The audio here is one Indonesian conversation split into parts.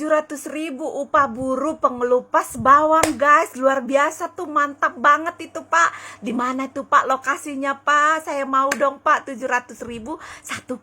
700.000 upah buruh pengelupas bawang, guys. Luar biasa tuh, mantap banget itu, Pak. Di mana itu, Pak, lokasinya, Pak? Saya mau dong, Pak. 700.000 1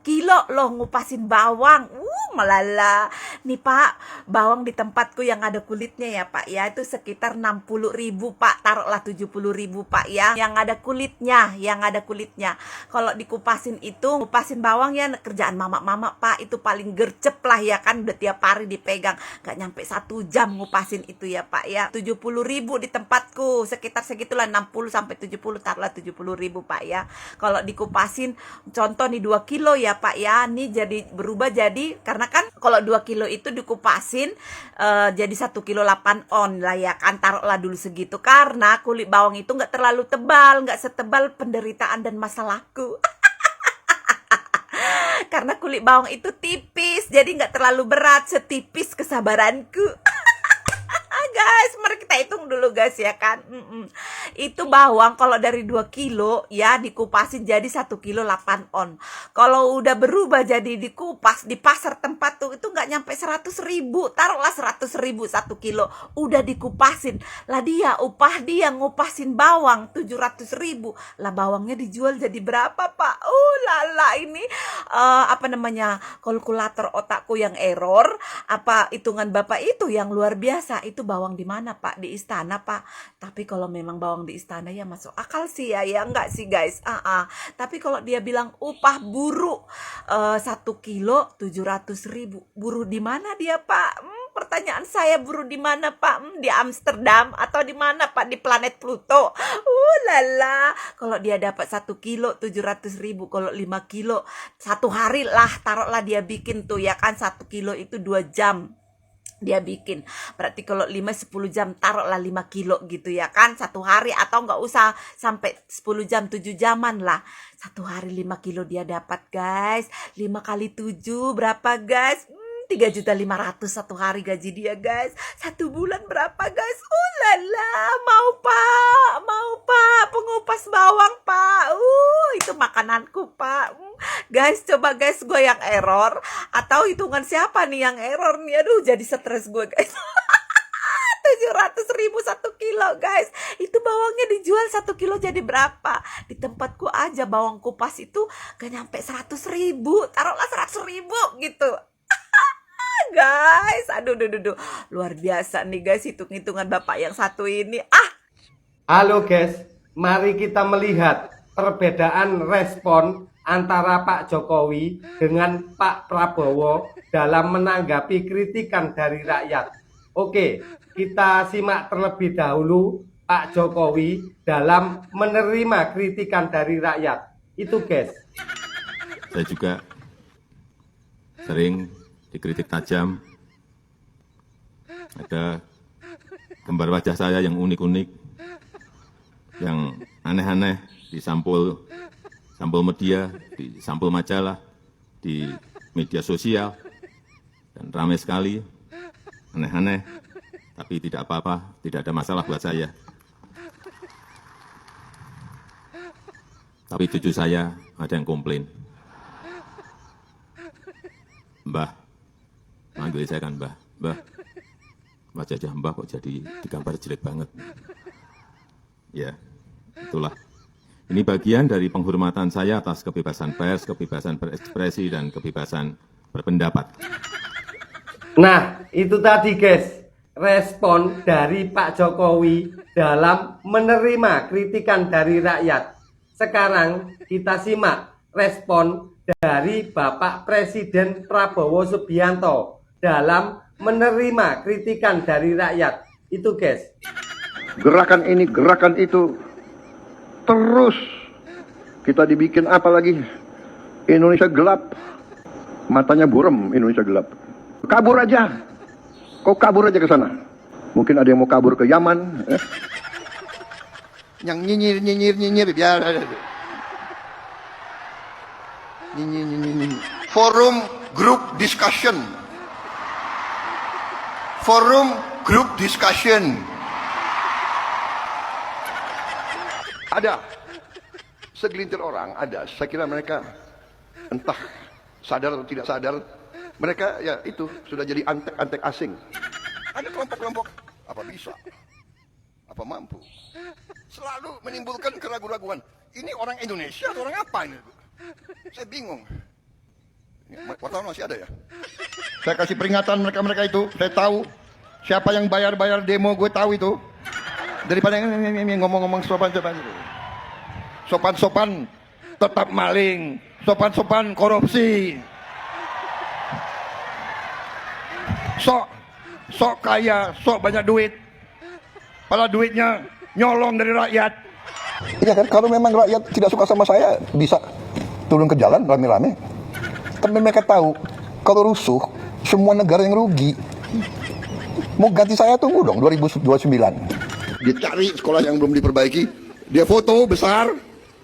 kilo loh ngupasin bawang. Melala. Nih, Pak, bawang di tempatku yang ada kulitnya ya, Pak ya, itu sekitar 60.000, Pak. Taruhlah 70.000, Pak ya. Yang ada kulitnya. Kalau dikupasin itu, ngupasin bawang ya kerjaan mama-mama, Pak. Itu paling gercep lah ya kan, udah tiap hari dipegang, gak nyampe 1 jam ngupasin itu ya, Pak ya. 70.000 di tempatku, sekitar segitulah, 60 sampai 70, taruhlah 70.000, Pak ya. Kalau dikupasin, contoh nih 2 kilo ya, Pak ya, nih jadi berubah jadi, karena kan kalau 2 kilo itu dikupasin jadi 1 kilo 8 on lah ya kan, taruhlah dulu segitu, karena kulit bawang itu gak terlalu tebal, gak setebal penderitaan dan masalahku. Karena kulit bawang itu tipis, jadi nggak terlalu berat, setipis kesabaranku. Guys, mari kita hitung dulu, guys ya kan. Itu bawang kalau dari 2 kilo ya dikupasin jadi 1 kilo 8 on. Kalau udah berubah jadi dikupas di pasar tempat tuh, itu nggak nyampe 100.000. Taruhlah 100.000 1 kilo udah dikupasin. Lah dia upah dia ngupasin bawang 700.000. Lah bawangnya dijual jadi berapa, Pak? Lala, ini kalkulator otakku yang error, apa hitungan Bapak itu yang luar biasa. Itu bawang di mana, Pak? Di istana, Pak. Tapi kalau memang bawang di istana ya masuk akal sih ya enggak sih, guys. Tapi kalau dia bilang upah buruh 1 kilo 700.000, buruh di mana dia, Pak? Pertanyaan saya, buruh di mana, Pak? Di Amsterdam atau di mana, Pak? Di planet Pluto. Lala. Kalau dia dapat 1 kilo 700.000, kalau 5 kilo 1 hari lah, taruhlah dia bikin tuh ya kan, 1 kilo itu 2 jam dia bikin, berarti kalau 5-10 jam, taruhlah 5 kilo gitu ya kan, 1 hari, atau nggak usah sampai 10 jam, 7 jaman lah, 1 hari 5 kilo dia dapat, guys. 5 kali 7 berapa, guys? 3.500.000 1 hari gaji dia, guys. 1 bulan berapa, guys? Lala, mau Pak, pengupas bawang, Pak. Itu makananku, Pak. Guys, coba guys, gue yang error atau hitungan siapa nih yang error nih? Aduh, jadi stres gue, guys. 700.000 1 kilo, guys. Itu bawangnya dijual 1 kilo jadi berapa? Di tempatku aja bawang kupas itu gak nyampe 100.000. Taruhlah 100.000 gitu. Guys, aduh, luar biasa nih, guys, hitung-hitungan Bapak yang satu ini. Halo guys, mari kita melihat perbedaan respon antara Pak Jokowi dengan Pak Prabowo dalam menanggapi kritikan dari rakyat. Oke, kita simak terlebih dahulu Pak Jokowi dalam menerima kritikan dari rakyat. Itu guys. Saya juga sering dikritik tajam, ada gambar wajah saya yang unik-unik, yang aneh-aneh di sampul media, di sampul majalah, di media sosial, dan ramai sekali, aneh-aneh, tapi tidak apa-apa, tidak ada masalah buat saya. Tapi cucu saya ada yang komplain, Mbah, manggil saya kan Mbah, wajah Mbah kok jadi digambar jelek banget. Ya, itulah. Ini bagian dari penghormatan saya atas kebebasan pers, kebebasan berekspresi, dan kebebasan berpendapat. Nah, itu tadi guys, respon dari Pak Jokowi dalam menerima kritikan dari rakyat. Sekarang kita simak respon dari Bapak Presiden Prabowo Subianto dalam menerima kritikan dari rakyat. Itu guys. Gerakan ini, gerakan itu, terus kita dibikin apa lagi? Indonesia gelap, matanya burem, Indonesia gelap. Kabur aja, kau kabur aja ke sana. Mungkin ada yang mau kabur ke Yaman. Yang nyinyir biar. Forum group discussion. Ada segelintir orang, ada. Saya kira mereka entah sadar atau tidak sadar Mereka ya itu sudah jadi antek-antek asing. Ada kelompok-kelompok apa bisa, apa mampu, selalu menimbulkan keraguan-raguan. Ini orang Indonesia atau orang apa ini? Saya bingung. Wartawan masih ada ya? Saya kasih peringatan mereka itu. Saya tahu siapa yang bayar demo, gue tahu itu. Daripada ngomong-ngomong sopan-sopan itu. Sopan-sopan tetap maling, sopan-sopan korupsi. Sok kaya, sok banyak duit. Padahal duitnya nyolong dari rakyat. Iya kan, kalau memang rakyat tidak suka sama saya, bisa turun ke jalan rame-rame. Tapi mereka tahu, kalau rusuh, semua negara yang rugi. Mau ganti saya tunggu dong, 2029. Dia cari sekolah yang belum diperbaiki, dia foto besar,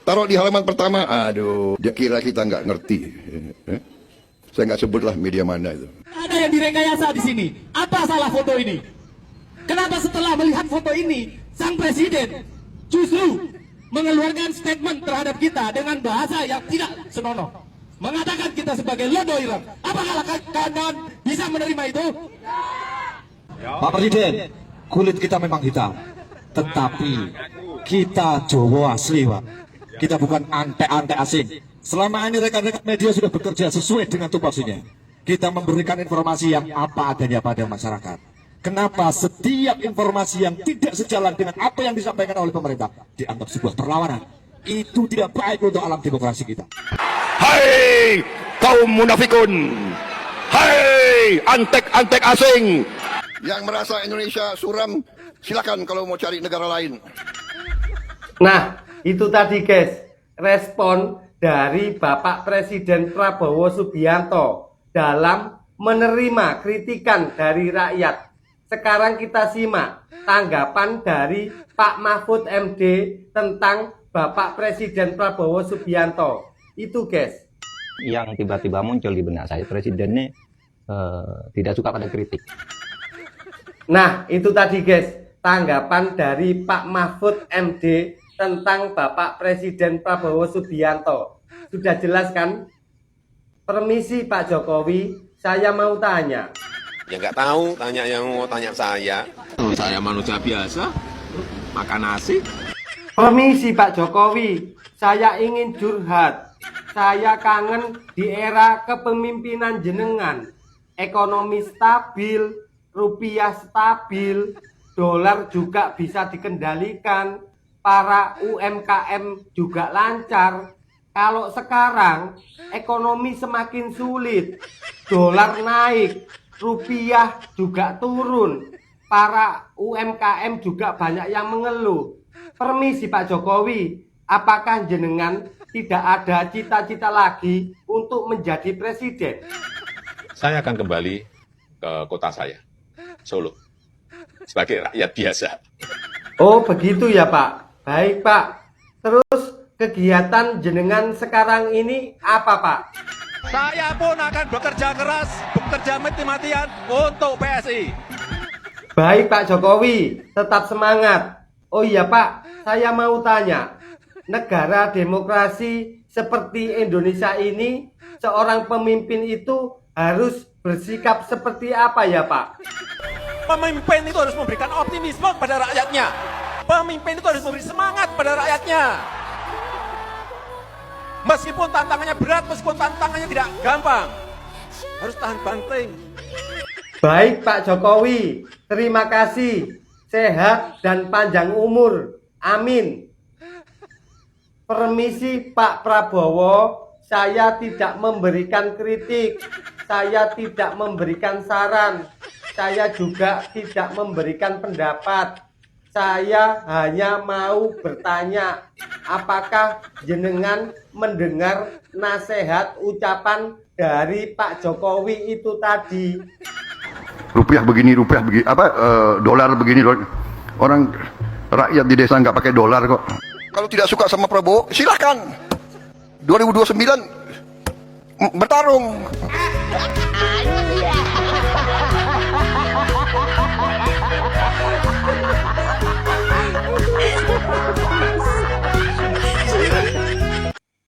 taruh di halaman pertama. Aduh, dia kira kita nggak ngerti. Saya nggak sebutlah media mana itu. Ada yang direkayasa di sini. Apa salah foto ini? Kenapa setelah melihat foto ini, sang presiden justru mengeluarkan statement terhadap kita dengan bahasa yang tidak senonoh, mengatakan kita sebagai lodoiran. Apakah kawan bisa menerima itu? Pak Presiden, kulit kita memang hitam, tetapi kita Jawa asli, Pak. Kita bukan antek-antek asing. Selama ini rekan-rekan media sudah bekerja sesuai dengan tupoksinya. Kita memberikan informasi yang apa adanya pada masyarakat. Kenapa setiap informasi yang tidak sejalan dengan apa yang disampaikan oleh pemerintah dianggap sebuah perlawanan? Itu tidak baik untuk alam demokrasi kita. Hai kaum munafikun, hai antek-antek asing yang merasa Indonesia suram, silakan kalau mau cari negara lain. Nah, itu tadi guys, respon dari Bapak Presiden Prabowo Subianto dalam menerima kritikan dari rakyat. Sekarang kita simak tanggapan dari Pak Mahfud MD tentang Bapak Presiden Prabowo Subianto. Itu guys. Yang tiba-tiba muncul di benak saya, Presiden ini tidak suka pada kritik. Nah, itu tadi guys, tanggapan dari Pak Mahfud MD tentang Bapak Presiden Prabowo Subianto. Sudah jelas kan? Permisi Pak Jokowi, saya mau tanya. Ya nggak tahu, tanya yang mau tanya saya. Saya manusia biasa, makan nasi. Permisi Pak Jokowi, saya ingin curhat. Saya kangen di era kepemimpinan jenengan. Ekonomi stabil, rupiah stabil, dolar juga bisa dikendalikan, para UMKM juga lancar. Kalau sekarang ekonomi semakin sulit, dolar naik, rupiah juga turun, para UMKM juga banyak yang mengeluh. Permisi Pak Jokowi, apakah jenengan tidak ada cita-cita lagi untuk menjadi presiden? Saya akan kembali ke kota saya, Solo, sebagai rakyat biasa. Oh begitu ya Pak. Baik Pak. Terus kegiatan jenengan sekarang ini apa Pak? Saya pun akan bekerja keras, bekerja mati-matian untuk PSI. Baik Pak Jokowi, tetap semangat. Oh iya Pak, saya mau tanya. Negara demokrasi seperti Indonesia ini, seorang pemimpin itu harus bersikap seperti apa ya Pak? Pemimpin itu harus memberikan optimisme pada rakyatnya. Pemimpin itu harus memberi semangat pada rakyatnya. Meskipun tantangannya berat, meskipun tantangannya tidak gampang, harus tahan banting. Baik Pak Jokowi, terima kasih. Sehat dan panjang umur. Amin. Permisi Pak Prabowo, saya tidak memberikan kritik. Saya tidak memberikan saran. Saya juga tidak memberikan pendapat. Saya hanya mau bertanya, apakah jenengan mendengar nasihat ucapan dari Pak Jokowi itu tadi? Rupiah begini, dolar begini. Orang rakyat di desa nggak pakai dolar kok. Kalau tidak suka sama Prabowo, silakan. 2029 bertarung.